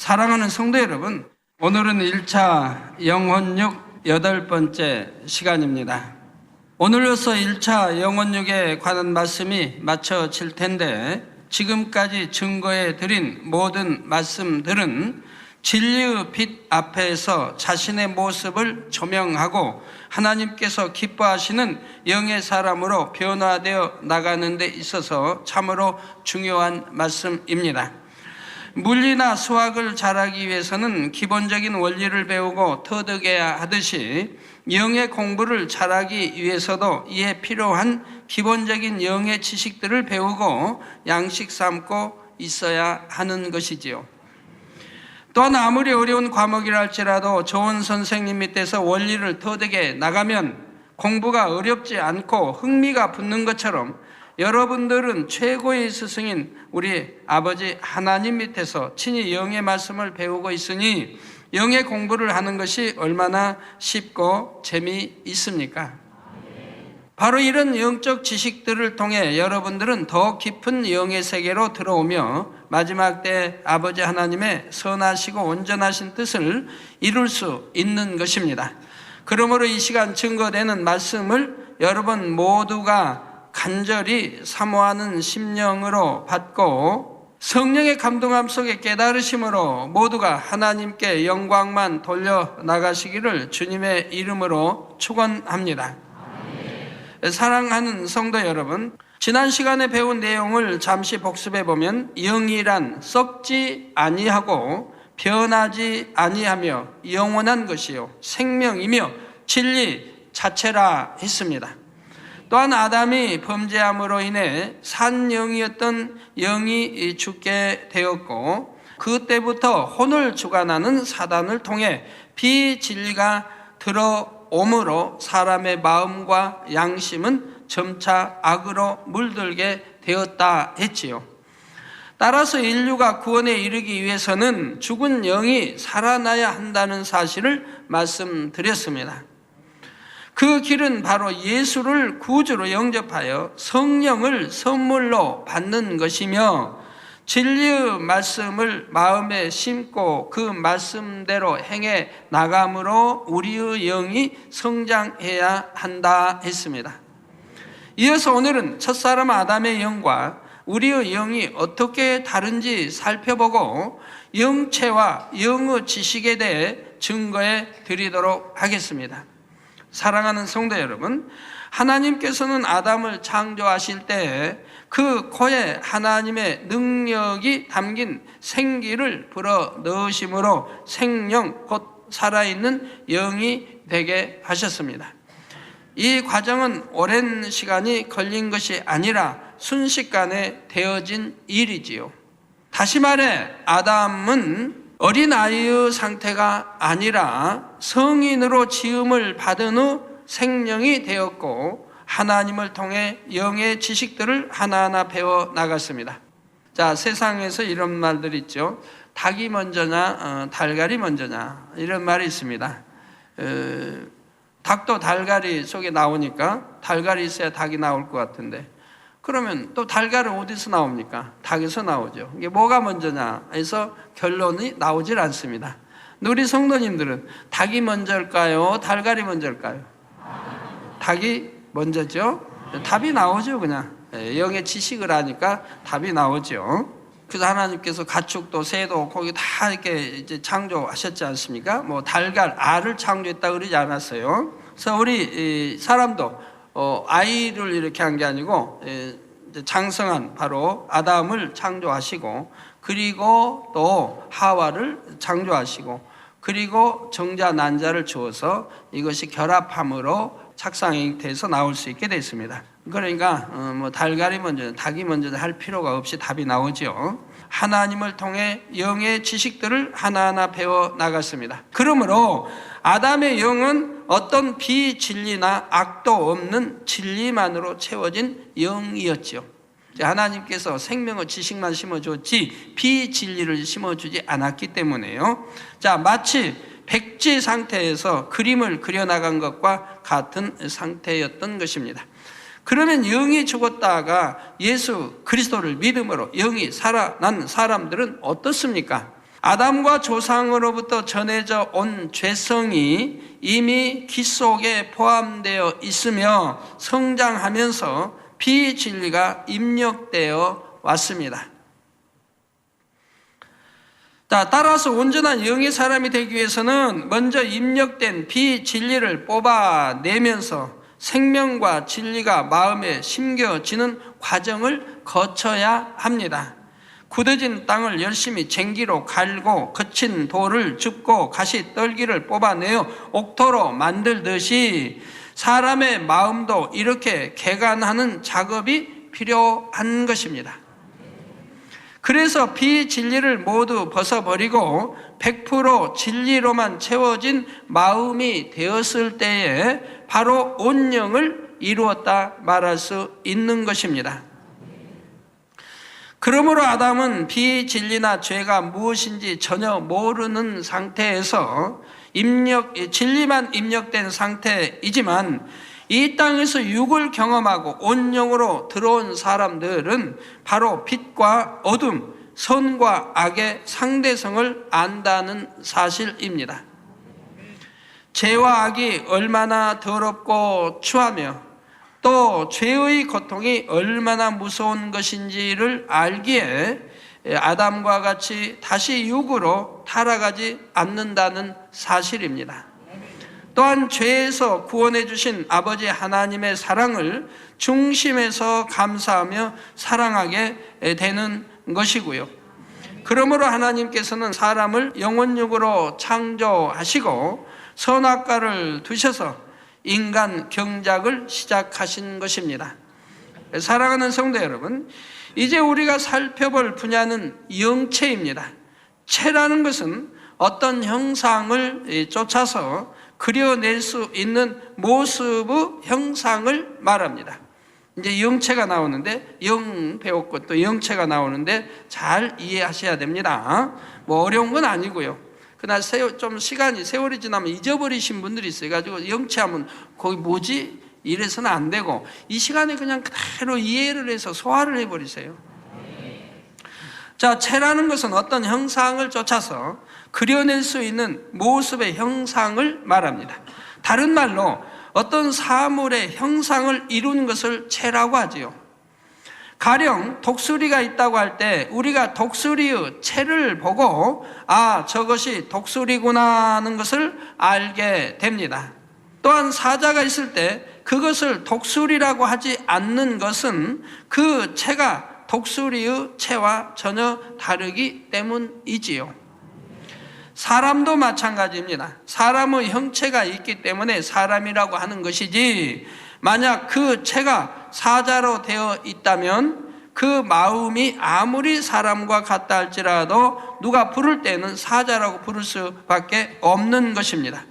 사랑하는 성도 여러분, 오늘은 1차 영혼육 8번째 시간입니다. 오늘로서 1차 영혼육에 관한 말씀이 마쳐질 텐데, 지금까지 증거해 드린 모든 말씀들은 진리의 빛 앞에서 자신의 모습을 조명하고 하나님께서 기뻐하시는 영의 사람으로 변화되어 나가는 데 있어서 참으로 중요한 말씀입니다. 물리나 수학을 잘하기 위해서는 기본적인 원리를 배우고 터득해야 하듯이 영의 공부를 잘하기 위해서도 이에 필요한 기본적인 영의 지식들을 배우고 양식 삼고 있어야 하는 것이지요. 또한 아무리 어려운 과목이라 할지라도 좋은 선생님 밑에서 원리를 터득해 나가면 공부가 어렵지 않고 흥미가 붙는 것처럼 여러분들은 최고의 스승인 우리 아버지 하나님 밑에서 친히 영의 말씀을 배우고 있으니 영의 공부를 하는 것이 얼마나 쉽고 재미있습니까? 바로 이런 영적 지식들을 통해 여러분들은 더 깊은 영의 세계로 들어오며 마지막 때 아버지 하나님의 선하시고 온전하신 뜻을 이룰 수 있는 것입니다. 그러므로 이 시간 증거되는 말씀을 여러분 모두가 간절히 사모하는 심령으로 받고 성령의 감동함 속에 깨달으심으로 모두가 하나님께 영광만 돌려나가시기를 주님의 이름으로 축원합니다. 사랑하는 성도 여러분, 지난 시간에 배운 내용을 잠시 복습해 보면 영이란 썩지 아니하고 변하지 아니하며 영원한 것이요 생명이며 진리 자체라 했습니다. 또한 아담이 범죄함으로 인해 산 영이었던 영이 죽게 되었고 그때부터 혼을 주관하는 사단을 통해 비진리가 들어오므로 사람의 마음과 양심은 점차 악으로 물들게 되었다 했지요. 따라서 인류가 구원에 이르기 위해서는 죽은 영이 살아나야 한다는 사실을 말씀드렸습니다. 그 길은 바로 예수를 구주로 영접하여 성령을 선물로 받는 것이며 진리의 말씀을 마음에 심고 그 말씀대로 행해 나감으로 우리의 영이 성장해야 한다 했습니다. 이어서 오늘은 첫사람 아담의 영과 우리의 영이 어떻게 다른지 살펴보고 영체와 영의 지식에 대해 증거해 드리도록 하겠습니다. 사랑하는 성도 여러분, 하나님께서는 아담을 창조하실 때 그 코에 하나님의 능력이 담긴 생기를 불어 넣으심으로 생명 곧 살아있는 영이 되게 하셨습니다. 이 과정은 오랜 시간이 걸린 것이 아니라 순식간에 되어진 일이지요. 다시 말해 아담은 어린아이의 상태가 아니라 성인으로 지음을 받은 후 생명이 되었고 하나님을 통해 영의 지식들을 하나하나 배워 나갔습니다. 자, 세상에서 이런 말들 있죠. 닭이 먼저냐 달걀이 먼저냐 이런 말이 있습니다. 닭도 달걀이 속에 나오니까 달걀이 있어야 닭이 나올 것 같은데 그러면 또 달걀은 어디서 나옵니까? 닭에서 나오죠. 이게 뭐가 먼저냐 해서 결론이 나오질 않습니다. 우리 성도님들은 닭이 먼저일까요? 달걀이 먼저일까요? 닭이 먼저죠. 답이 나오죠. 그냥 영의 지식을 하니까 답이 나오죠. 그래서 하나님께서 가축도 새도 고기 다 이렇게 이제 창조하셨지 않습니까? 뭐 달걀, 알을 창조했다 그러지 않았어요. 그래서 우리 사람도 아이를 이렇게 한 게 아니고 장성한 바로 아담을 창조하시고 그리고 또 하와를 창조하시고 그리고 정자 난자를 주어서 이것이 결합함으로 착상이 돼서 나올 수 있게 됐습니다. 그러니까 뭐 달걀이 먼저 닭이 먼저 할 필요가 없이 답이 나오죠. 하나님을 통해 영의 지식들을 하나하나 배워 나갔습니다. 그러므로 아담의 영은 어떤 비진리나 악도 없는 진리만으로 채워진 영이었죠. 하나님께서 생명의 지식만 심어줬지 비진리를 심어주지 않았기 때문에요. 자, 마치 백지 상태에서 그림을 그려나간 것과 같은 상태였던 것입니다. 그러면 영이 죽었다가 예수 그리스도를 믿음으로 영이 살아난 사람들은 어떻습니까? 아담과 조상으로부터 전해져 온 죄성이 이미 기 속에 포함되어 있으며 성장하면서 비진리가 입력되어 왔습니다. 따라서 온전한 영의 사람이 되기 위해서는 먼저 입력된 비진리를 뽑아내면서 생명과 진리가 마음에 심겨지는 과정을 거쳐야 합니다. 굳어진 땅을 열심히 쟁기로 갈고 거친 돌을 줍고 가시 떨기를 뽑아내어 옥토로 만들듯이 사람의 마음도 이렇게 개간하는 작업이 필요한 것입니다. 그래서 비진리를 모두 벗어버리고 100% 진리로만 채워진 마음이 되었을 때에 바로 온영을 이루었다 말할 수 있는 것입니다. 그러므로 아담은 비진리나 죄가 무엇인지 전혀 모르는 상태에서 진리만 입력된 상태이지만 이 땅에서 육을 경험하고 온영으로 들어온 사람들은 바로 빛과 어둠, 선과 악의 상대성을 안다는 사실입니다. 죄와 악이 얼마나 더럽고 추하며 또 죄의 고통이 얼마나 무서운 것인지를 알기에 아담과 같이 다시 육으로 타락하지 않는다는 사실입니다. 또한 죄에서 구원해 주신 아버지 하나님의 사랑을 중심에서 감사하며 사랑하게 되는 것이고요. 그러므로 하나님께서는 사람을 영혼육으로 창조하시고 선악과를 두셔서 인간 경작을 시작하신 것입니다. 사랑하는 성도 여러분, 이제 우리가 살펴볼 분야는 영체입니다. 체라는 것은 어떤 형상을 쫓아서 그려낼 수 있는 모습의 형상을 말합니다. 이제 영체가 나오는데, 영 배웠고 또 영체가 나오는데 잘 이해하셔야 됩니다. 뭐 어려운 건 아니고요. 그러나 좀 세월이 지나면 잊어버리신 분들이 있어요. 가지고 영체하면 거기 뭐지? 이래서는 안 되고 이 시간에 그냥 그대로 이해를 해서 소화를 해버리세요. 자, 체라는 것은 어떤 형상을 쫓아서 그려낼 수 있는 모습의 형상을 말합니다. 다른 말로 어떤 사물의 형상을 이루는 것을 체라고 하지요. 가령 독수리가 있다고 할 때 우리가 독수리의 체를 보고 아, 저것이 독수리구나 하는 것을 알게 됩니다. 또한 사자가 있을 때 그것을 독수리라고 하지 않는 것은 그 체가 독수리의 체와 전혀 다르기 때문이지요. 사람도 마찬가지입니다. 사람의 형체가 있기 때문에 사람이라고 하는 것이지, 만약 그 체가 사자로 되어 있다면 그 마음이 아무리 사람과 같다 할지라도 누가 부를 때는 사자라고 부를 수밖에 없는 것입니다.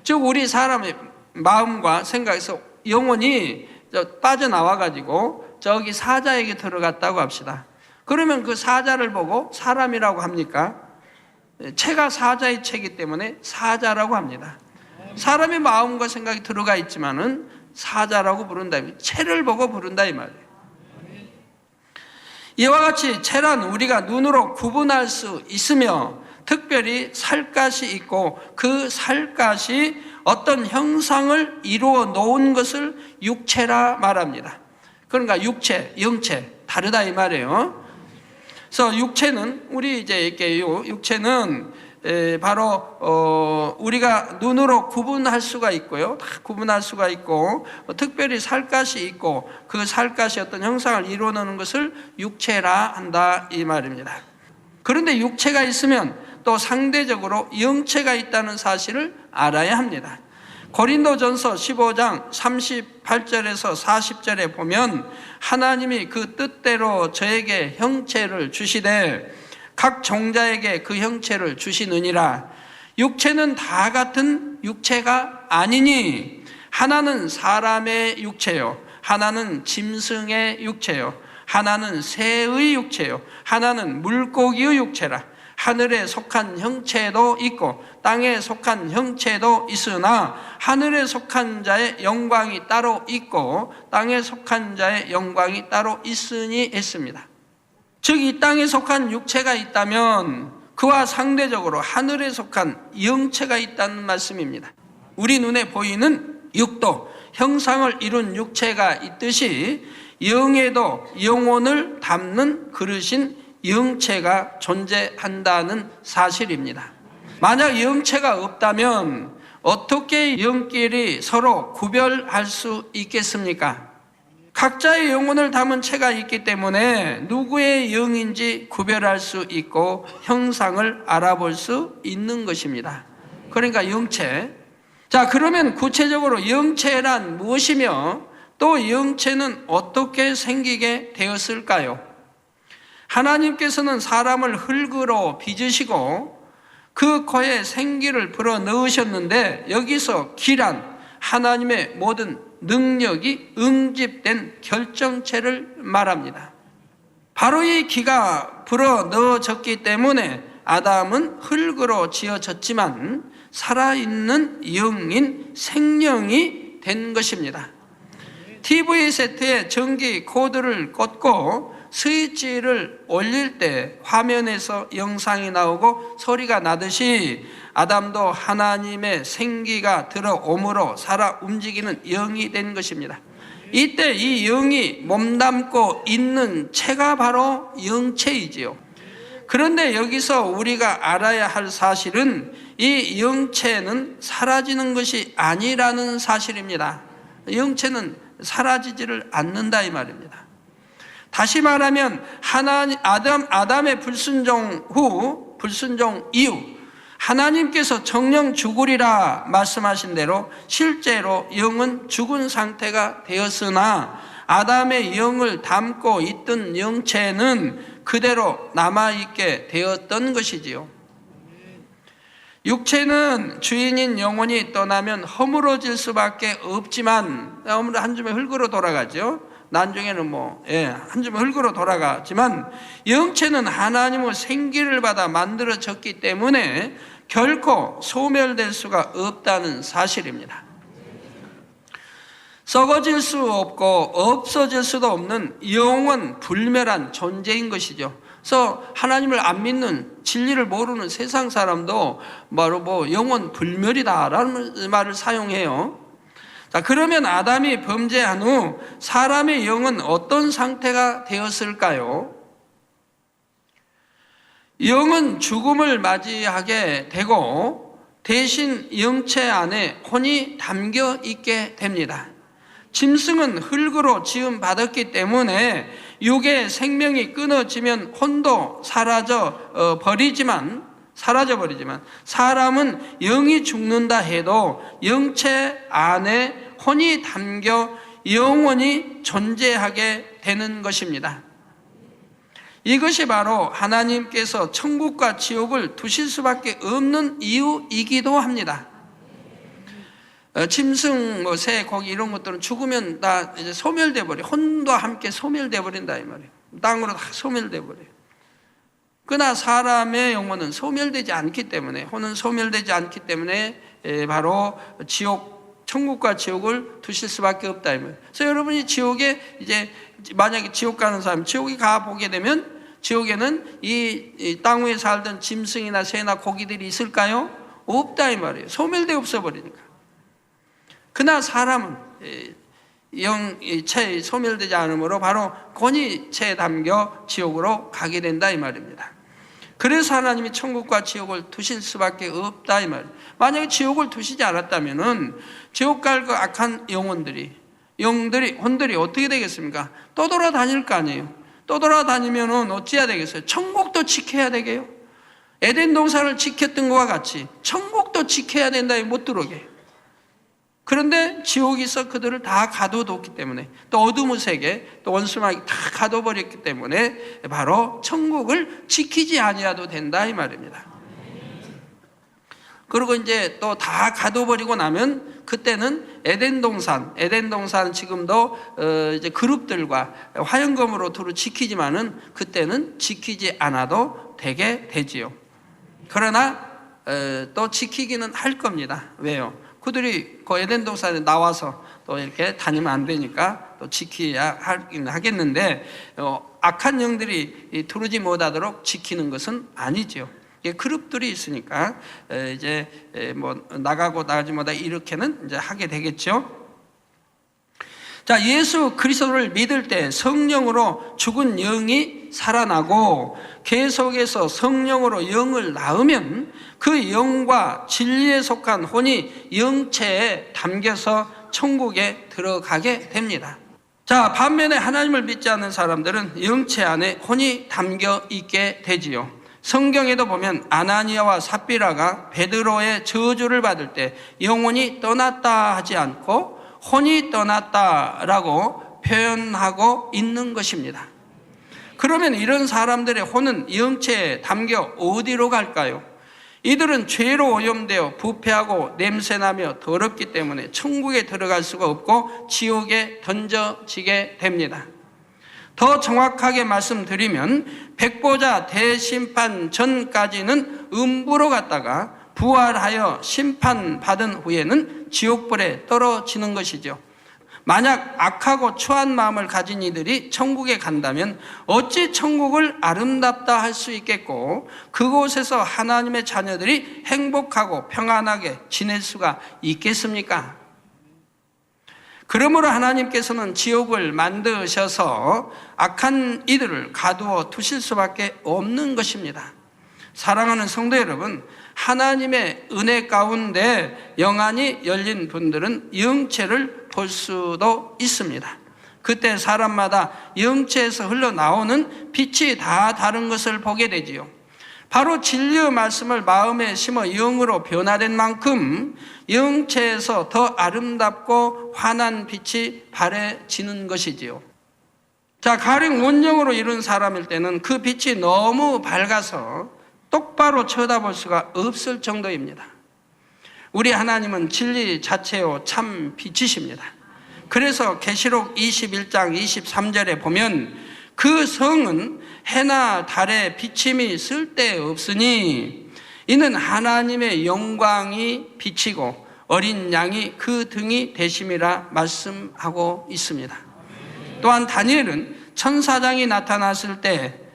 즉 우리 사람의 마음과 생각에서 영혼이 빠져나와 가지고 저기 사자에게 들어갔다고 합시다. 그러면 그 사자를 보고 사람이라고 합니까? 체가 사자의 체이기 때문에 사자라고 합니다. 사람의 마음과 생각이 들어가 있지만은 사자라고 부른다. 체를 보고 부른다 이 말이에요. 이와 같이 체란 우리가 눈으로 구분할 수 있으며 특별히 살갗이 있고 그 살갗이 어떤 형상을 이루어 놓은 것을 육체라 말합니다. 그러니까 육체, 영체 다르다 이 말이에요. 그래서 육체는 우리 이제 이렇게 육체는 바로 우리가 눈으로 구분할 수가 있고요. 다 구분할 수가 있고 특별히 살갗이 있고 그 살갗이 어떤 형상을 이루어내는 것을 육체라 한다 이 말입니다. 그런데 육체가 있으면 또 상대적으로 영체가 있다는 사실을 알아야 합니다. 고린도전서 15장 38절에서 40절에 보면 하나님이 그 뜻대로 저에게 형체를 주시되 각 종자에게 그 형체를 주시느니라. 육체는 다 같은 육체가 아니니 하나는 사람의 육체요, 하나는 짐승의 육체요, 하나는 새의 육체요, 하나는 물고기의 육체라. 하늘에 속한 형체도 있고 땅에 속한 형체도 있으나 하늘에 속한 자의 영광이 따로 있고 땅에 속한 자의 영광이 따로 있으니 했습니다. 즉 이 땅에 속한 육체가 있다면 그와 상대적으로 하늘에 속한 영체가 있다는 말씀입니다. 우리 눈에 보이는 육도, 형상을 이룬 육체가 있듯이 영에도 영혼을 담는 그릇인 영체가 존재한다는 사실입니다. 만약 영체가 없다면 어떻게 영끼리 서로 구별할 수 있겠습니까? 각자의 영혼을 담은 체가 있기 때문에 누구의 영인지 구별할 수 있고 형상을 알아볼 수 있는 것입니다. 그러니까 영체. 자, 그러면 구체적으로 영체란 무엇이며 또 영체는 어떻게 생기게 되었을까요? 하나님께서는 사람을 흙으로 빚으시고 그 코에 생기를 불어 넣으셨는데 여기서 기란 하나님의 모든 능력이 응집된 결정체를 말합니다. 바로 이 기가 불어 넣어졌기 때문에 아담은 흙으로 지어졌지만 살아있는 영인 생명이 된 것입니다. TV 세트에 전기 코드를 꽂고 스위치를 올릴 때 화면에서 영상이 나오고 소리가 나듯이 아담도 하나님의 생기가 들어옴으로 살아 움직이는 영이 된 것입니다. 이때 이 영이 몸담고 있는 체가 바로 영체이지요. 그런데 여기서 우리가 알아야 할 사실은 이 영체는 사라지는 것이 아니라는 사실입니다. 영체는 사라지지를 않는다 이 말입니다. 다시 말하면 아담의 불순종 이후 하나님께서 정령 죽으리라 말씀하신 대로 실제로 영은 죽은 상태가 되었으나 아담의 영을 담고 있던 영체는 그대로 남아있게 되었던 것이지요. 육체는 주인인 영혼이 떠나면 허물어질 수밖에 없지만 한 줌의 흙으로 돌아가죠. 나중에는 한 줌의 흙으로 돌아가지만 영체는 하나님의 생기를 받아 만들어졌기 때문에 결코 소멸될 수가 없다는 사실입니다. 썩어질 수 없고 없어질 수도 없는 영원 불멸한 존재인 것이죠. 그래서 하나님을 안 믿는 진리를 모르는 세상 사람도 바로 영원 불멸이다라는 말을 사용해요. 자, 그러면 아담이 범죄한 후 사람의 영은 어떤 상태가 되었을까요? 영은 죽음을 맞이하게 되고 대신 영체 안에 혼이 담겨 있게 됩니다. 짐승은 흙으로 지음 받았기 때문에 육의 생명이 끊어지면 혼도 사라져 버리지만 사람은 영이 죽는다 해도 영체 안에 혼이 담겨 영원히 존재하게 되는 것입니다. 이것이 바로 하나님께서 천국과 지옥을 두실 수밖에 없는 이유이기도 합니다. 짐승, 새, 고기 이런 것들은 죽으면 다 이제 소멸돼 버려. 혼도 함께 소멸돼 버린다 이 말이에요. 땅으로 다 소멸돼 버려요. 그러나 사람의 영혼은 소멸되지 않기 때문에, 혼은 소멸되지 않기 때문에 바로 천국과 지옥을 두실 수밖에 없다 이 말이에요. 그래서 여러분이 지옥에 이제 만약에 지옥 가는 사람, 지옥에 가 보게 되면 지옥에는 이 땅 위에 살던 짐승이나 새나 고기들이 있을까요? 없다 이 말이에요. 소멸돼 없어 버리니까. 그러나 사람은 영체에 소멸되지 않으므로 바로 권위체에 담겨 지옥으로 가게 된다 이 말입니다. 그래서 하나님이 천국과 지옥을 두실 수밖에 없다 이 말이에요. 만약에 지옥을 두시지 않았다면은 지옥 갈 그 악한 혼들이 어떻게 되겠습니까? 떠돌아다닐 거 아니에요. 떠돌아다니면은 어찌해야 되겠어요? 천국도 지켜야 되게요. 에덴 동산을 지켰던 것과 같이 천국도 지켜야 된다 못 들어오게. 그런데 지옥에서 그들을 다 가둬뒀기 때문에 또 어둠의 세계 또 원수마귀 다 가둬버렸기 때문에 바로 천국을 지키지 아니해도 된다 이 말입니다. 그리고 이제 또 다 가둬버리고 나면 그때는 에덴 동산 지금도 이제 그룹들과 화영검으로 두루 지키지만은 그때는 지키지 않아도 되게 되지요. 그러나 또 지키기는 할 겁니다. 왜요? 그들이 그 에덴 동산에 나와서 또 이렇게 다니면 안 되니까 또 지켜야 하겠는데 악한 영들이 두르지 못하도록 지키는 것은 아니죠. 그룹들이 있으니까 이제 뭐 나가고 나가지 못하 이렇게는 이제 하게 되겠죠. 자, 예수 그리스도를 믿을 때 성령으로 죽은 영이 살아나고 계속해서 성령으로 영을 낳으면 그 영과 진리에 속한 혼이 영체에 담겨서 천국에 들어가게 됩니다. 자, 반면에 하나님을 믿지 않는 사람들은 영체 안에 혼이 담겨 있게 되지요. 성경에도 보면 아나니아와 삽비라가 베드로의 저주를 받을 때 영혼이 떠났다 하지 않고 혼이 떠났다라고 표현하고 있는 것입니다. 그러면 이런 사람들의 혼은 영체에 담겨 어디로 갈까요? 이들은 죄로 오염되어 부패하고 냄새나며 더럽기 때문에 천국에 들어갈 수가 없고 지옥에 던져지게 됩니다. 더 정확하게 말씀드리면 백보자 대심판 전까지는 음부로 갔다가 부활하여 심판받은 후에는 지옥불에 떨어지는 것이죠. 만약 악하고 추한 마음을 가진 이들이 천국에 간다면 어찌 천국을 아름답다 할 수 있겠고 그곳에서 하나님의 자녀들이 행복하고 평안하게 지낼 수가 있겠습니까? 그러므로 하나님께서는 지옥을 만드셔서 악한 이들을 가두어 두실 수밖에 없는 것입니다. 사랑하는 성도 여러분, 하나님의 은혜 가운데 영안이 열린 분들은 영체를 볼 수도 있습니다. 그때 사람마다 영체에서 흘러나오는 빛이 다 다른 것을 보게 되지요. 바로 진리의 말씀을 마음에 심어 영으로 변화된 만큼 영체에서 더 아름답고 환한 빛이 발해지는 것이지요. 자, 가령 원영으로 이룬 사람일 때는 그 빛이 너무 밝아서 똑바로 쳐다볼 수가 없을 정도입니다. 우리 하나님은 진리 자체요 참 빛이십니다. 그래서 계시록 21장 23절에 보면 그 성은 해나 달의 비침이 쓸데없으니 이는 하나님의 영광이 비치고 어린 양이 그 등이 되심이라 말씀하고 있습니다. 또한 다니엘은 천사장이 나타났을 때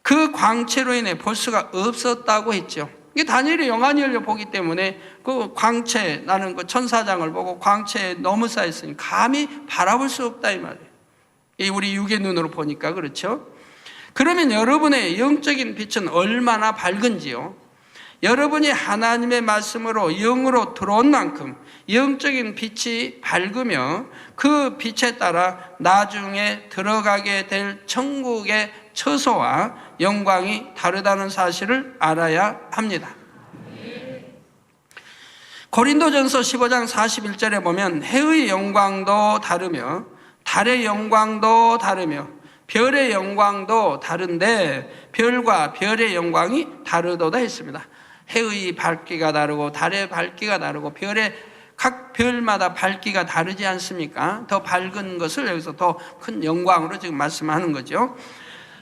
그 광채로 인해 볼 수가 없었다고 했죠. 이게 다니엘이 영안이 열려 보기 때문에 그 광채, 나는 그 천사장을 보고 광채에 너무 쌓였으니 감히 바라볼 수 없다 이 말이에요. 우리 육의 눈으로 보니까 그렇죠. 그러면 여러분의 영적인 빛은 얼마나 밝은지요. 여러분이 하나님의 말씀으로 영으로 들어온 만큼 영적인 빛이 밝으며 그 빛에 따라 나중에 들어가게 될 천국의 처소와 영광이 다르다는 사실을 알아야 합니다. 고린도전서 15장 41절에 보면 해의 영광도 다르며 달의 영광도 다르며 별의 영광도 다른데 별과 별의 영광이 다르도다 했습니다. 해의 밝기가 다르고 달의 밝기가 다르고 각 별마다 밝기가 다르지 않습니까? 더 밝은 것을 여기서 더 큰 영광으로 지금 말씀하는 거죠.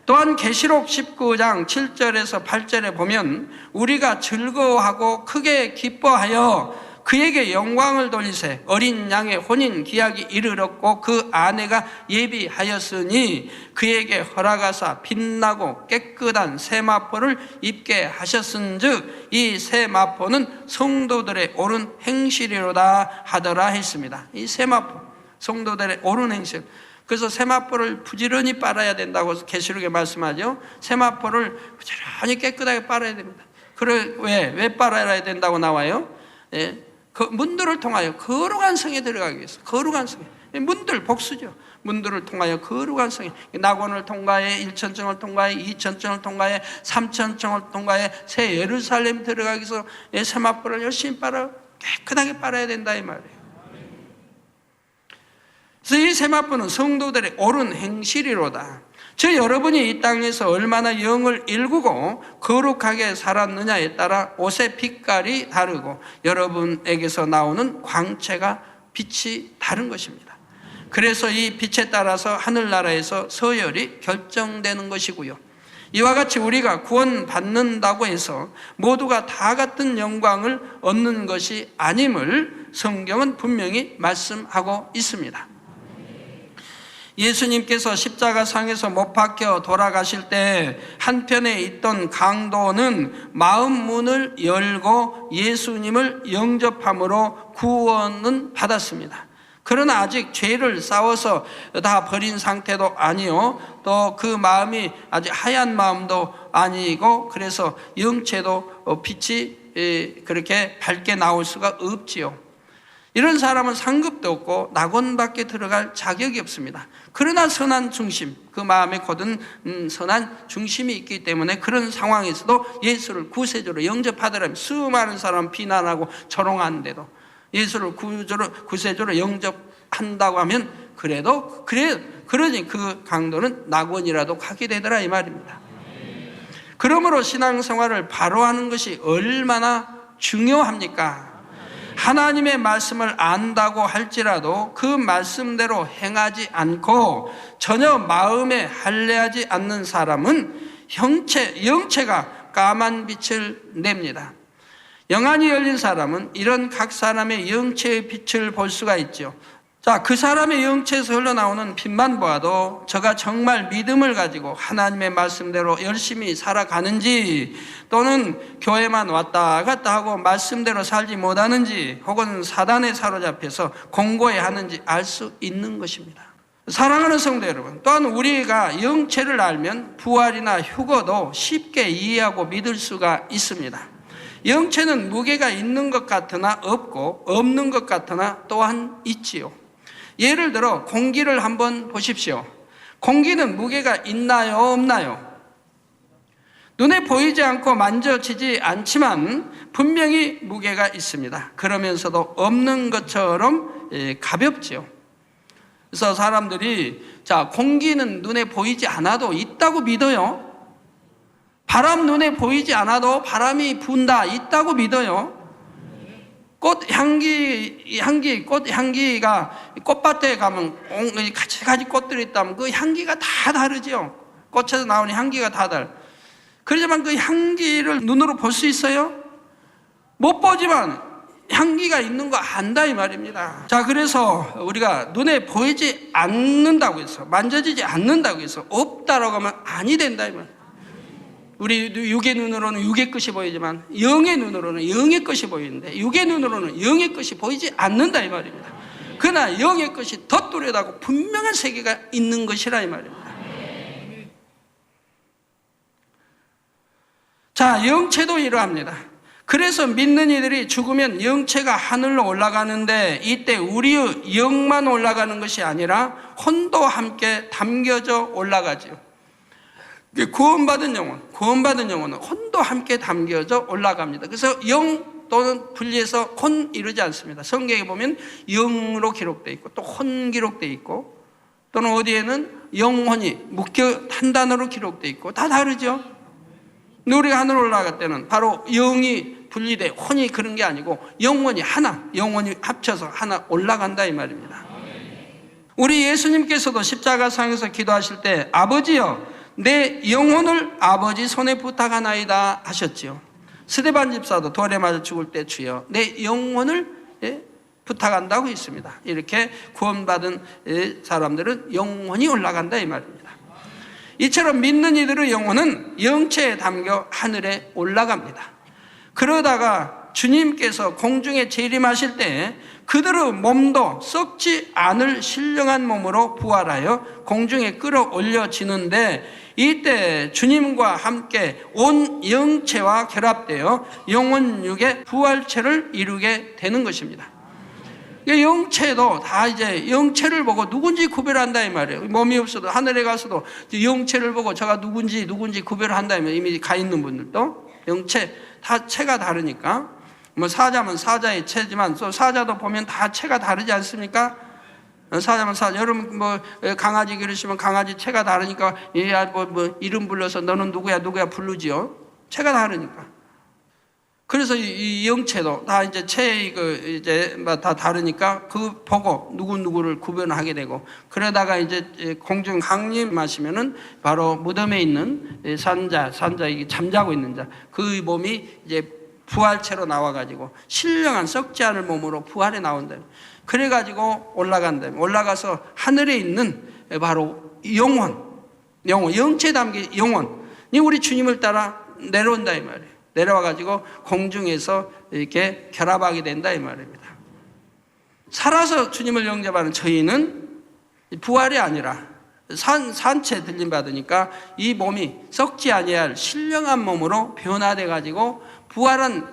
또한 계시록 19장 7절에서 8절에 보면 우리가 즐거워하고 크게 기뻐하여 그에게 영광을 돌리세 어린 양의 혼인 기약이 이르렀고 그 아내가 예비하였으니 그에게 허락하사 빛나고 깨끗한 세마포를 입게 하셨은즉 이 세마포는 성도들의 옳은 행실이로다 하더라 했습니다. 이 세마포, 성도들의 옳은 행실. 그래서 세마포를 부지런히 빨아야 된다고 계시록에 말씀하죠. 세마포를 부지런히 깨끗하게 빨아야 됩니다. 그래 왜 빨아야 된다고 나와요? 예, 그 문들을 통하여 거룩한 성에 들어가기 위해서. 거룩한 성에 문들 복수죠. 문들을 통하여 거룩한 성에 낙원을 통과해 1천정을 통과해 2천정을 통과해 3천정을 통과해 새 예루살렘 들어가기 위해서 세마포를 열심히 빨아 깨끗하게 빨아야 된다 이 말이에요. 그래서 이 세마포는 성도들의 옳은 행실이로다. 저 여러분이 이 땅에서 얼마나 영을 일구고 거룩하게 살았느냐에 따라 옷의 빛깔이 다르고 여러분에게서 나오는 광채가 빛이 다른 것입니다. 그래서 이 빛에 따라서 하늘나라에서 서열이 결정되는 것이고요. 이와 같이 우리가 구원받는다고 해서 모두가 다 같은 영광을 얻는 것이 아님을 성경은 분명히 말씀하고 있습니다. 예수님께서 십자가상에서 못 박혀 돌아가실 때 한편에 있던 강도는 마음 문을 열고 예수님을 영접함으로 구원은 받았습니다. 그러나 아직 죄를 싸워서 다 버린 상태도 아니요, 또 그 마음이 아직 하얀 마음도 아니고, 그래서 영체도 빛이 그렇게 밝게 나올 수가 없지요. 이런 사람은 상급도 없고 낙원밖에 들어갈 자격이 없습니다. 그러나 선한 중심, 그 마음에 거둔 선한 중심이 있기 때문에 그런 상황에서도 예수를 구세주로 영접하더라면, 수많은 사람 비난하고 조롱하는데도 예수를 구세주로 영접한다고 하면 그러니 그 강도는 낙원이라도 가게 되더라, 이 말입니다. 그러므로 신앙생활을 바로 하는 것이 얼마나 중요합니까? 하나님의 말씀을 안다고 할지라도 그 말씀대로 행하지 않고 전혀 마음에 할례하지 않는 사람은 영체가 까만 빛을 냅니다. 영안이 열린 사람은 이런 각 사람의 영체의 빛을 볼 수가 있죠. 자, 그 사람의 영체에서 흘러나오는 빛만 보아도 저가 정말 믿음을 가지고 하나님의 말씀대로 열심히 살아가는지, 또는 교회만 왔다 갔다 하고 말씀대로 살지 못하는지, 혹은 사단에 사로잡혀서 공고해야 하는지 알 수 있는 것입니다. 사랑하는 성도 여러분, 또한 우리가 영체를 알면 부활이나 휴거도 쉽게 이해하고 믿을 수가 있습니다. 영체는 무게가 있는 것 같으나 없고, 없는 것 같으나 또한 있지요. 예를 들어 공기를 한번 보십시오. 공기는 무게가 있나요, 없나요? 눈에 보이지 않고 만져지지 않지만 분명히 무게가 있습니다. 그러면서도 없는 것처럼 가볍지요. 그래서 사람들이, 자, 공기는 눈에 보이지 않아도 있다고 믿어요. 바람 눈에 보이지 않아도 바람이 분다, 있다고 믿어요. 꽃 향기가 꽃밭에 가면 가지 꽃들이 있다면 그 향기가 다 다르죠. 꽃에서 나오는 향기가 다 다르. 그렇지만 그 향기를 눈으로 볼 수 있어요? 못 보지만 향기가 있는 거 안다, 이 말입니다. 자, 그래서 우리가 눈에 보이지 않는다고 해서, 만져지지 않는다고 해서 없다라고 하면 아니 된다, 이 말이에요. 우리 육의 눈으로는 육의 것이 보이지만 영의 눈으로는 영의 것이 보이는데, 육의 눈으로는 영의 것이 보이지 않는다, 이 말입니다. 그러나 영의 것이 더 뚜렷하고 분명한 세계가 있는 것이라, 이 말입니다. 자, 영체도 이러합니다. 그래서 믿는 이들이 죽으면 영체가 하늘로 올라가는데, 이때 우리의 영만 올라가는 것이 아니라 혼도 함께 담겨져 올라가지요. 구원받은 영혼은 혼도 함께 담겨져 올라갑니다. 그래서 영 또는 분리해서 혼 이루지 않습니다. 성경에 보면 영으로 기록되어 있고, 또 혼 기록되어 있고, 또는 어디에는 영혼이 묶여 한 단어로 기록되어 있고, 다 다르죠. 우리가 하늘 올라갈 때는 바로 영이 분리돼 혼이 그런 게 아니고 영혼이 하나, 영혼이 합쳐서 하나 올라간다, 이 말입니다. 우리 예수님께서도 십자가상에서 기도하실 때 아버지여, 내 영혼을 아버지 손에 부탁하나이다 하셨지요. 스데반 집사도 돌에 맞아 죽을 때 주여 내 영혼을 부탁한다고 했습니다. 이렇게 구원받은 사람들은 영혼이 올라간다, 이 말입니다. 이처럼 믿는 이들의 영혼은 영체에 담겨 하늘에 올라갑니다. 그러다가 주님께서 공중에 재림하실 때 그들의 몸도 썩지 않을 신령한 몸으로 부활하여 공중에 끌어올려지는데, 이때 주님과 함께 온 영체와 결합되어 영혼육의 부활체를 이루게 되는 것입니다. 영체도 다 이제 영체를 보고 누군지 구별한다, 이 말이에요. 몸이 없어도 하늘에 가서도 영체를 보고 저가 누군지 구별을 한다면, 이미 가 있는 분들도 영체 다 체가 다르니까, 뭐 사자면 사자의 체지만 또 사자도 보면 다 체가 다르지 않습니까? 사자면 사자. 여러분 뭐 강아지 기르시면 강아지 체가 다르니까 뭐 이름 불러서 너는 누구야 부르지요. 체가 다르니까. 그래서 이 영체도 다 이제 이제 다 다르니까 그 보고 누구를 구별하게 되고, 그러다가 이제 공중 강림하시면은 바로 무덤에 있는 산자 이게 잠자고 있는 자, 그 몸이 이제 부활체로 나와가지고 신령한 썩지 않을 몸으로 부활에 나온다. 그래가지고 올라간다. 올라가서 하늘에 있는 바로 영체에 담긴 영혼이 우리 주님을 따라 내려온다 이 말이에요. 내려와가지고 공중에서 이렇게 결합하게 된다 이 말입니다. 살아서 주님을 영접하는 저희는 부활이 아니라 산채 들림 받으니까 이 몸이 썩지 아니할 신령한 몸으로 변화돼 가지고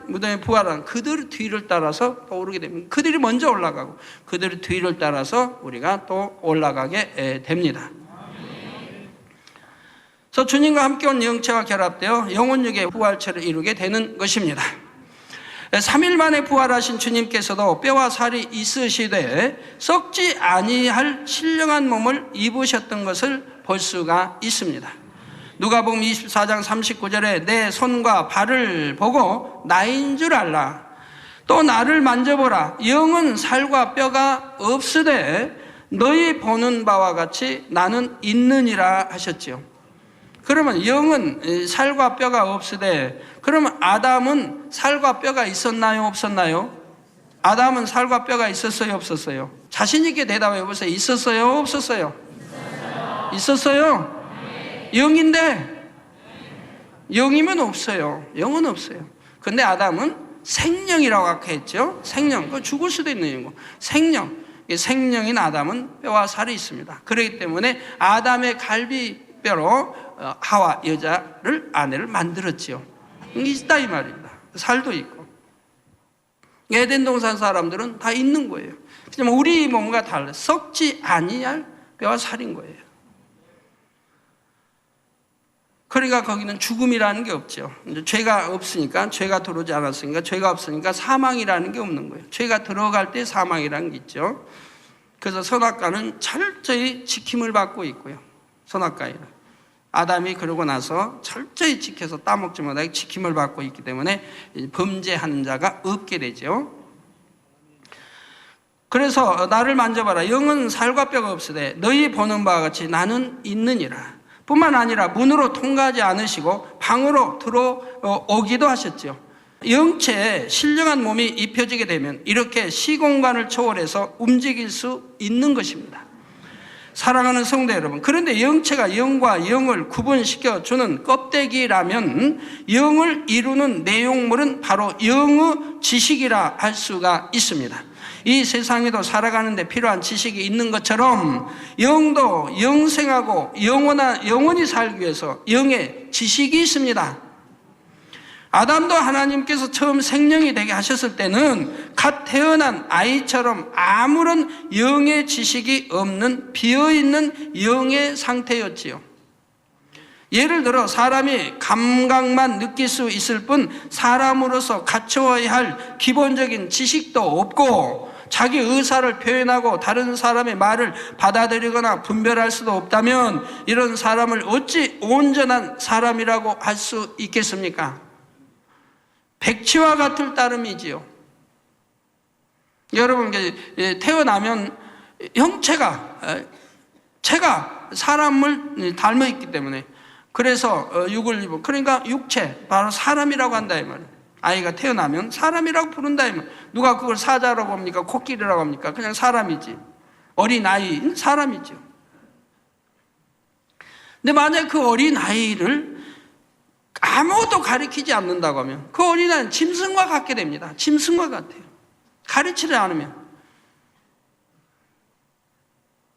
무덤에 부활한 그들 뒤를 따라서 또 오르게 됩니다. 그들이 먼저 올라가고 그들 뒤를 따라서 우리가 또 올라가게 됩니다. 그래서 주님과 함께 온 영체와 결합되어 영혼육의 부활체를 이루게 되는 것입니다. 3일 만에 부활하신 주님께서도 뼈와 살이 있으시되 썩지 아니할 신령한 몸을 입으셨던 것을 볼 수가 있습니다. 누가복음 24장 39절에 내 손과 발을 보고 나인 줄 알라. 또 나를 만져보라. 영은 살과 뼈가 없으되 너희 보는 바와 같이 나는 있느니라 하셨지요. 그러면 영은 살과 뼈가 없으되, 그러면 아담은 살과 뼈가 있었나요, 없었나요? 아담은 살과 뼈가 있었어요, 없었어요? 자신 있게 대답해 보세요. 있었어요, 없었어요? 있었어요? 영인데 영이면 없어요. 영은 없어요. 근데 아담은 생명이라고 아까 했죠. 생명, 그 죽을 수도 있는 거. 생명인 아담은 뼈와 살이 있습니다. 그렇기 때문에 아담의 갈비뼈로 하와 아내를 만들었지요. 있다 이 말입니다. 살도 있고. 에덴 동산 사람들은 다 있는 거예요. 하지만 우리 몸과 달라 썩지 아니할 뼈와 살인 거예요. 그러니까 거기는 죽음이라는 게 없죠. 죄가 없으니까, 죄가 들어오지 않았으니까, 죄가 없으니까 사망이라는 게 없는 거예요. 죄가 들어갈 때 사망이라는 게 있죠. 그래서 선악과는 철저히 지킴을 받고 있고요. 선악과에는 아담이 그러고 나서 철저히 지켜서 따먹지 못하게 지킴을 받고 있기 때문에 범죄하는 자가 없게 되죠. 그래서 나를 만져봐라. 영은 살과 뼈가 없으되 너희 보는 바와 같이 나는 있느니라. 뿐만 아니라 문으로 통과하지 않으시고 방으로 들어오기도 하셨죠. 영체에 신령한 몸이 입혀지게 되면 이렇게 시공간을 초월해서 움직일 수 있는 것입니다. 사랑하는 성도 여러분, 그런데 영체가 영과 영을 구분시켜 주는 껍데기라면 영을 이루는 내용물은 바로 영의 지식이라 할 수가 있습니다. 이 세상에도 살아가는 데 필요한 지식이 있는 것처럼 영도 영생하고 영원히 살기 위해서 영의 지식이 있습니다. 아담도 하나님께서 처음 생명이 되게 하셨을 때는 갓 태어난 아이처럼 아무런 영의 지식이 없는 비어있는 영의 상태였지요. 예를 들어 사람이 감각만 느낄 수 있을 뿐 사람으로서 갖춰야 할 기본적인 지식도 없고 자기 의사를 표현하고 다른 사람의 말을 받아들이거나 분별할 수도 없다면 이런 사람을 어찌 온전한 사람이라고 할 수 있겠습니까? 백치와 같을 따름이지요. 여러분, 태어나면 체가 사람을 닮아 있기 때문에 그래서 육을 입어, 그러니까 육체, 바로 사람이라고 한다 이 말이에요. 아이가 태어나면 사람이라고 부른다 이 말이에요. 누가 그걸 사자라고 합니까? 코끼리라고 합니까? 그냥 사람이지. 어린아이는 사람이죠. 근데 만약 그 어린아이를 아무것도 가르치지 않는다고 하면 그 어린아이는 짐승과 같게 됩니다. 짐승과 같아요. 가르치지 않으면.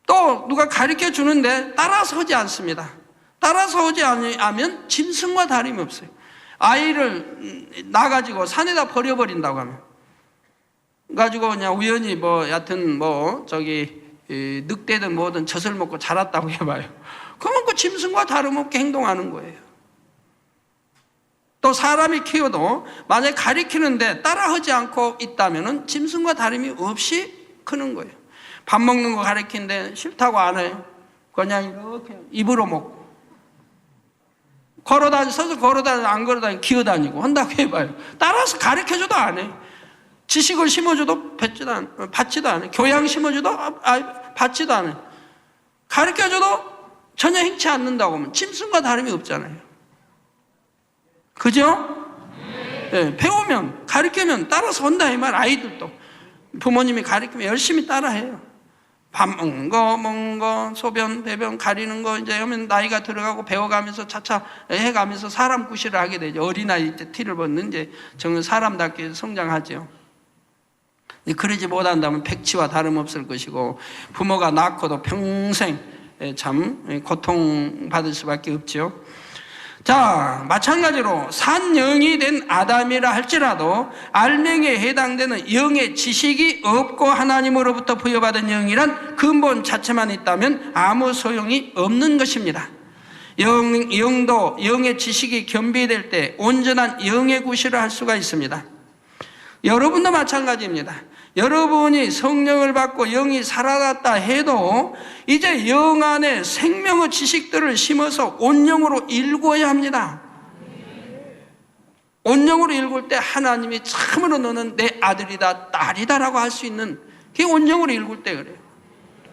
또 누가 가르쳐 주는데 따라서 하지 않습니다. 따라서 하지 않으면 짐승과 다름이 없어요. 아이를 놔가지고 산에다 버려버린다고 하면 가지고 그냥 우연히 여하튼 늑대든 뭐든 젖을 먹고 자랐다고 해봐요. 그러면 그 짐승과 다름없게 행동하는 거예요. 또 사람이 키워도 만약에 가리키는데 따라하지 않고 있다면 짐승과 다름이 없이 크는 거예요. 밥 먹는 거 가리키는데 싫다고 안 해요. 그냥 이렇게 입으로 먹고 서서 걸어다니고 안 걸어다니고 기어다니고 한다고 해봐요. 따라서 가르쳐줘도 안 해. 지식을 심어줘도 받지도 않아. 교양 심어줘도 받지도 않아. 가르쳐줘도 전혀 행치 않는다고 하면 짐승과 다름이 없잖아요. 그죠? 네, 배우면 가르치면 따라서 한다 이 말. 아이들도 부모님이 가르치면 열심히 따라해요. 밥 먹는 거, 소변, 배변 가리는 거 이제 하면 나이가 들어가고 배워가면서 차차 해가면서 사람 구실을 하게 되죠. 어린아이 때 티를 벗는 이제 정말 사람답게 성장하죠. 그러지 못한다면 백치와 다름없을 것이고 부모가 낳고도 평생 참 고통받을 수밖에 없죠. 자, 마찬가지로 산영이 된 아담이라 할지라도 알맹이에 해당되는 영의 지식이 없고 하나님으로부터 부여받은 영이란 근본 자체만 있다면 아무 소용이 없는 것입니다. 영도 영의 지식이 겸비될 때 온전한 영의 구실을 할 수가 있습니다. 여러분도 마찬가지입니다. 여러분이 성령을 받고 영이 살아났다 해도 이제 영 안에 생명의 지식들을 심어서 온영으로 일구어야 합니다. 온영으로 일굴 때 하나님이 참으로 너는 내 아들이다 딸이다라고 할 수 있는 그게 온영으로 일굴 때 그래요.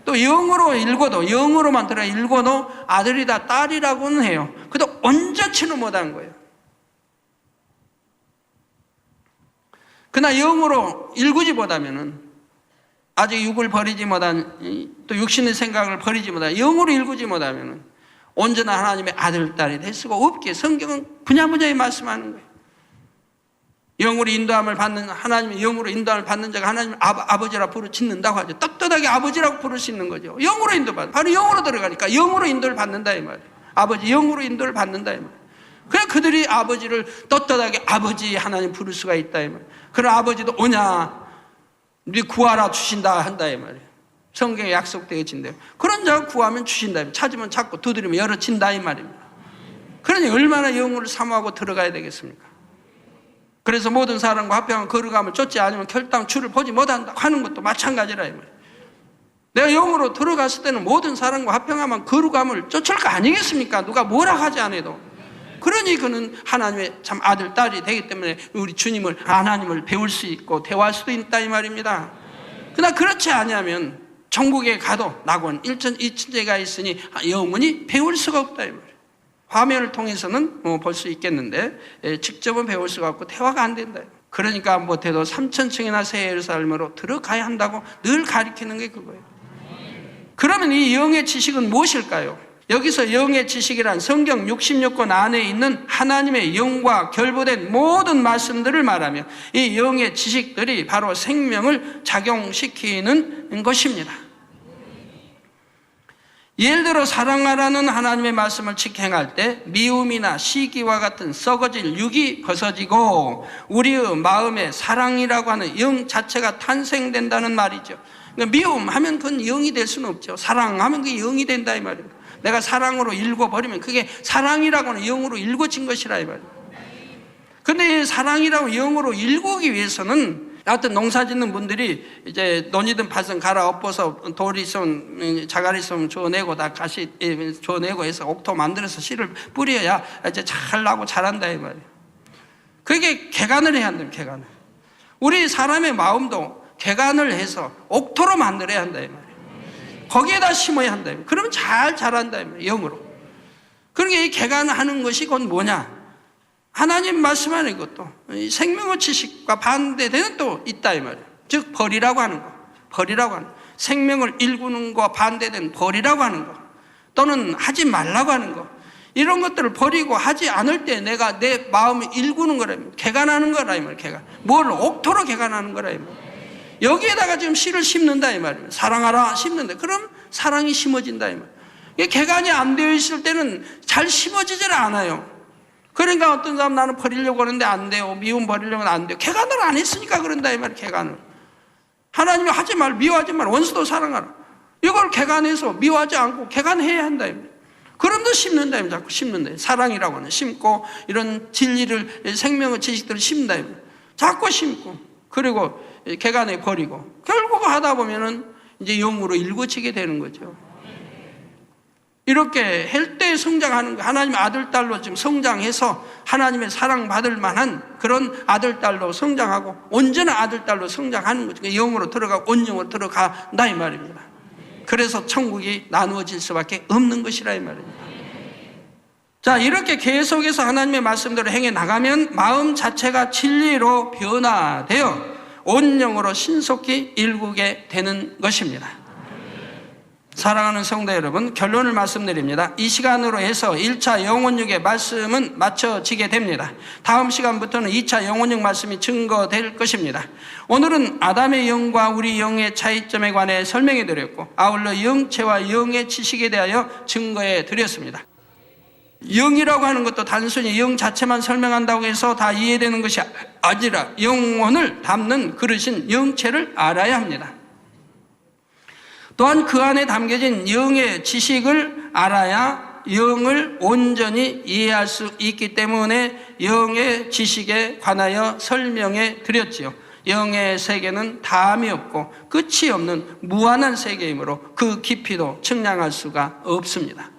또 영으로 일궈도 영으로만 들어 일궈도 아들이다 딸이라고는 해요. 그래도 온전치는 못한 거예요. 그러나 영으로 일구지 못하면은 아직 육을 버리지 못한 또 육신의 생각을 버리지 못한 영으로 일구지 못하면은 온전한 하나님의 아들 딸이 될 수가 없게 성경은 분야분야에 말씀하는 거예요. 영으로 인도함을 받는 하나님의 영으로 인도함을 받는 자가 하나님을 아버지라 부르짖는다고 하죠. 떳떳하게 아버지라고 부를 수 있는 거죠. 영으로 인도받는 바로 영으로 들어가니까 영으로 인도를 받는다 이 말이에요. 아버지 영으로 인도를 받는다 이 말이에요. 그래 그들이 아버지를 떳떳하게 아버지 하나님 부를 수가 있다 이 말이에요. 그런 아버지도 오냐 네 구하라 주신다 한다 이 말이에요. 성경에 약속되어진대요. 그런 자가 구하면 주신다, 찾으면 찾고 두드리면 열어진다 이 말입니다. 그러니 얼마나 영으로 사모하고 들어가야 되겠습니까? 그래서 모든 사람과 합평한 거룩함을 쫓지 않으면 결당 주를 보지 못한다 하는 것도 마찬가지라 이 말이에요. 내가 영으로 들어갔을 때는 모든 사람과 합평하면 거룩함을 쫓을 거 아니겠습니까? 누가 뭐라 하지 않아도. 그러니 그는 하나님의 참 아들, 딸이 되기 때문에 우리 주님을, 하나님을 배울 수 있고 대화할 수도 있다 이 말입니다. 그러나 그렇지 않으면 천국에 가도 낙원 1천 2천제가 있으니 영원히 배울 수가 없다 이 말이에요. 화면을 통해서는 볼 수 있겠는데 직접은 배울 수가 없고 대화가 안 된다. 그러니까 못해도 3,000층이나 새 예루살렘으로 들어가야 한다고 늘 가르치는 게 그거예요. 그러면 이 영의 지식은 무엇일까요? 여기서 영의 지식이란 성경 66권 안에 있는 하나님의 영과 결부된 모든 말씀들을 말하며 이 영의 지식들이 바로 생명을 작용시키는 것입니다. 예를 들어 사랑하라는 하나님의 말씀을 직행할 때 미움이나 시기와 같은 썩어질 육이 벗어지고 우리의 마음에 사랑이라고 하는 영 자체가 탄생된다는 말이죠. 그러니까 미움하면 그건 영이 될 수는 없죠. 사랑하면 그게 영이 된다 이 말입니다. 내가 사랑으로 읽어버리면 그게 사랑이라고 하는 영으로 읽어진 것이라 이 말이에요. 그런데 사랑이라고 영으로 읽기 위해서는 하여튼 농사 짓는 분들이 이제 논이든 밭은 갈아 엎어서 돌이 있으면 자갈이 있으면 주워내고 다 가시 주워내고 해서 옥토 만들어서 씨를 뿌려야 이제 잘 나고 자란다 이 말이에요. 그게 개간을 해야 한다. 개간을. 우리 사람의 마음도 개간을 해서 옥토로 만들어야 한다 이 말이에요. 거기에다 심어야 한다. 그러면 잘 자란다. 영으로. 그러니까 이 개간하는 것이 곧 뭐냐? 하나님 말씀하는 것도 생명의 지식과 반대되는 또 있다 이 말이에요. 즉 벌이라고 하는 거. 벌이라고 하는 거. 생명을 일구는 것과 반대된 벌이라고 하는 거. 또는 하지 말라고 하는 거. 이런 것들을 버리고 하지 않을 때 내가 내 마음을 일구는 거라. 개간하는 거라 이 말이에요. 개간. 뭘 옥토로 개간하는 거라 이 말이에요. 여기에다가 지금 씨를 심는다 이 말이에요. 사랑하라 심는다. 그럼 사랑이 심어진다 이 말이에요. 개간이 안 되어 있을 때는 잘 심어지질 않아요. 그러니까 어떤 사람 나는 버리려고 하는데 안 돼요. 미움 버리려고 하는데 안 돼요. 개간을 안 했으니까 그런다 이 말이에요. 개간을. 하나님이 하지 말, 미워하지 말, 원수도 사랑하라. 이걸 개간해서 미워하지 않고 개간해야 한다 이 말이에요. 그럼도 심는다 이 말이에요. 자꾸 심는다. 사랑이라고 하는 심고 이런 진리를 생명의 지식들을 심는다 이 말이에요. 자꾸 심고 그리고 개간해 버리고 결국 하다 보면은 이제 영으로 일구치게 되는 거죠. 이렇게 헬때 성장하는 거, 하나님의 아들, 딸로 지금 성장해서 하나님의 사랑받을 만한 그런 아들, 딸로 성장하고 온전한 아들, 딸로 성장하는 거죠. 영으로 들어가고 온영으로 들어간다 이 말입니다. 그래서 천국이 나누어질 수밖에 없는 것이라 이 말입니다. 자, 이렇게 계속해서 하나님의 말씀대로 행해 나가면 마음 자체가 진리로 변화되어 온영으로 신속히 일구게 되는 것입니다. 사랑하는 성도 여러분, 결론을 말씀드립니다. 이 시간으로 해서 1차 영혼육의 말씀은 마쳐지게 됩니다. 다음 시간부터는 2차 영혼육 말씀이 증거될 것입니다. 오늘은 아담의 영과 우리 영의 차이점에 관해 설명해 드렸고, 아울러 영체와 영의 지식에 대하여 증거해 드렸습니다. 영이라고 하는 것도 단순히 영 자체만 설명한다고 해서 다 이해되는 것이 아니라 영혼을 담는 그릇인 영체를 알아야 합니다. 또한 그 안에 담겨진 영의 지식을 알아야 영을 온전히 이해할 수 있기 때문에 영의 지식에 관하여 설명해 드렸지요. 영의 세계는 다함이 없고 끝이 없는 무한한 세계이므로 그 깊이도 측량할 수가 없습니다.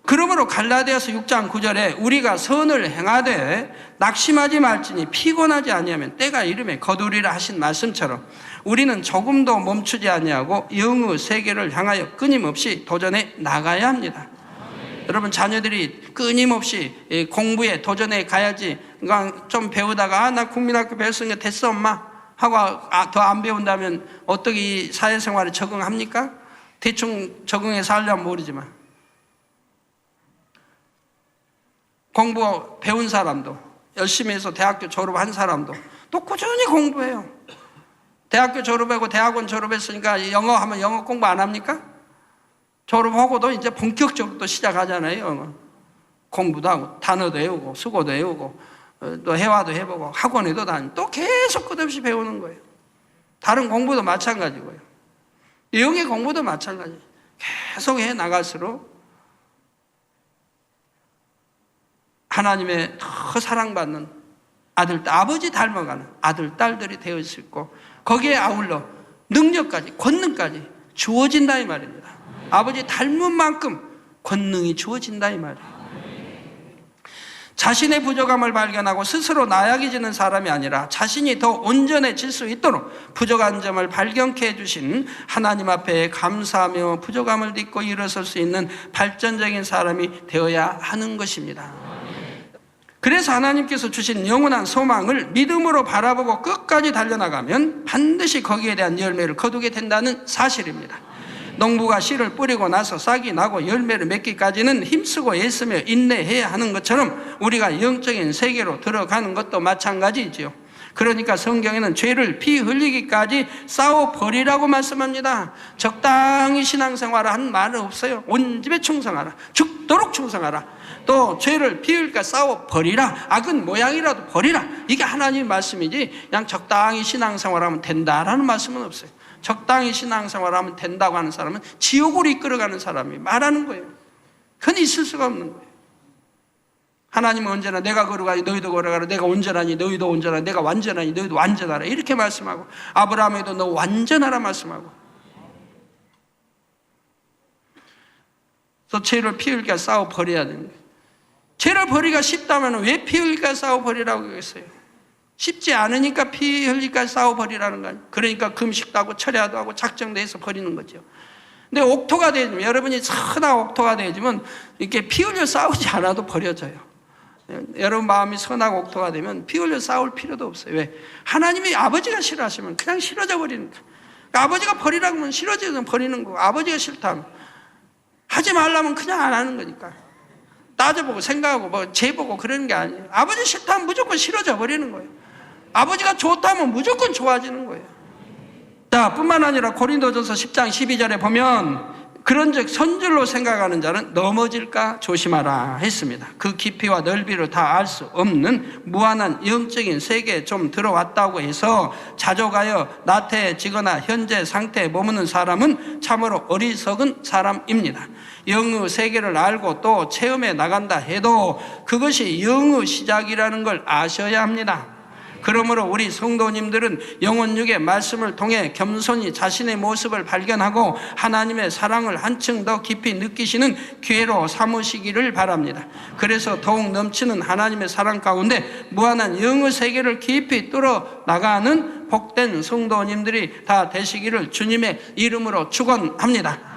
그러므로 갈라디아서 6장 9절에 우리가 선을 행하되 낙심하지 말지니 피곤하지 아니하면 때가 이르매 거두리라 하신 말씀처럼 우리는 조금도 멈추지 아니하고 영의 세계를 향하여 끊임없이 도전해 나가야 합니다. 여러분, 자녀들이 끊임없이 공부에 도전해 가야지, 그러니까 좀 배우다가 나 국민학교 배웠으니까 됐어 엄마 하고 더 안 배운다면 어떻게 이 사회생활에 적응합니까? 대충 적응해 살려면 모르지만 공부 배운 사람도, 열심히 해서 대학교 졸업한 사람도 또 꾸준히 공부해요. 대학교 졸업하고 대학원 졸업했으니까 영어 하면 영어 공부 안 합니까? 졸업하고도 이제 본격적으로 또 시작하잖아요. 영어 공부도 하고 단어도 외우고 수고도 외우고 또 회화도 해보고 학원에도 다니고 또 계속 끝없이 배우는 거예요. 다른 공부도 마찬가지고요. 영의 공부도 마찬가지. 계속 해 나갈수록 하나님의 더 사랑받는 아들, 아버지 닮아가는 아들, 딸들이 되어 수 있고 거기에 아울러 능력까지, 권능까지 주어진다 이 말입니다. 아버지 닮은 만큼 권능이 주어진다 이 말이에요. 자신의 부족함을 발견하고 스스로 나약해지는 사람이 아니라 자신이 더 온전해질 수 있도록 부족한 점을 발견케 해주신 하나님 앞에 감사하며 부족함을 딛고 일어설 수 있는 발전적인 사람이 되어야 하는 것입니다. 그래서 하나님께서 주신 영원한 소망을 믿음으로 바라보고 끝까지 달려나가면 반드시 거기에 대한 열매를 거두게 된다는 사실입니다. 농부가 씨를 뿌리고 나서 싹이 나고 열매를 맺기까지는 힘쓰고 애쓰며 인내해야 하는 것처럼 우리가 영적인 세계로 들어가는 것도 마찬가지지요. 그러니까 성경에는 죄를 피 흘리기까지 싸워버리라고 말씀합니다. 적당히 신앙생활을 한 말은 없어요. 온 집에 충성하라, 죽도록 충성하라. 또 죄를 피 흘리니까 싸워버리라, 악은 모양이라도 버리라. 이게 하나님의 말씀이지 그냥 적당히 신앙생활하면 된다라는 말씀은 없어요. 적당히 신앙생활하면 된다고 하는 사람은 지옥으로 이끌어가는 사람이 말하는 거예요. 그건 있을 수가 없는 거예요. 하나님은 언제나 내가 걸어가니 너희도 걸어가라, 내가 온전하니 너희도 온전하라, 내가 완전하니 너희도 완전하라 이렇게 말씀하고, 아브라함에도 너 완전하라 말씀하고. 그래서 죄를 피 흘리니까 싸워버려야 되는 거예요. 죄를 버리기가 쉽다면 왜 피 흘리니까 싸워버리라고 했어요? 쉽지 않으니까 피 흘리니까 싸워버리라는 거 아니에요. 그러니까 금식도 하고 철야도 하고 작정도 해서 버리는 거죠. 근데 옥토가 되면, 여러분이 선한 옥토가 되지만 이렇게 피 흘려 싸우지 않아도 버려져요. 여러분 마음이 선하고 옥토가 되면 피 흘려 싸울 필요도 없어요. 왜? 하나님이 아버지가 싫어하시면 그냥 싫어져 버리는 거예요. 그러니까 아버지가 버리라고 하면 싫어지면 버리는 거고, 아버지가 싫다면 하지 말라면 그냥 안 하는 거니까. 따져보고 생각하고 뭐 재보고 그러는 게 아니에요. 아버지 싫다면 무조건 싫어져 버리는 거예요. 아버지가 좋다면 무조건 좋아지는 거예요. 자, 뿐만 아니라 고린도전서 10장 12절에 보면 그런즉 선줄로 생각하는 자는 넘어질까 조심하라 했습니다. 그 깊이와 넓이를 다 알 수 없는 무한한 영적인 세계에 좀 들어왔다고 해서 자족하여 나태해지거나 현재 상태에 머무는 사람은 참으로 어리석은 사람입니다. 영의 세계를 알고 또 체험해 나간다 해도 그것이 영의 시작이라는 걸 아셔야 합니다. 그러므로 우리 성도님들은 영혼육의 말씀을 통해 겸손히 자신의 모습을 발견하고 하나님의 사랑을 한층 더 깊이 느끼시는 기회로 삼으시기를 바랍니다. 그래서 더욱 넘치는 하나님의 사랑 가운데 무한한 영의 세계를 깊이 뚫어 나가는 복된 성도님들이 다 되시기를 주님의 이름으로 축원합니다.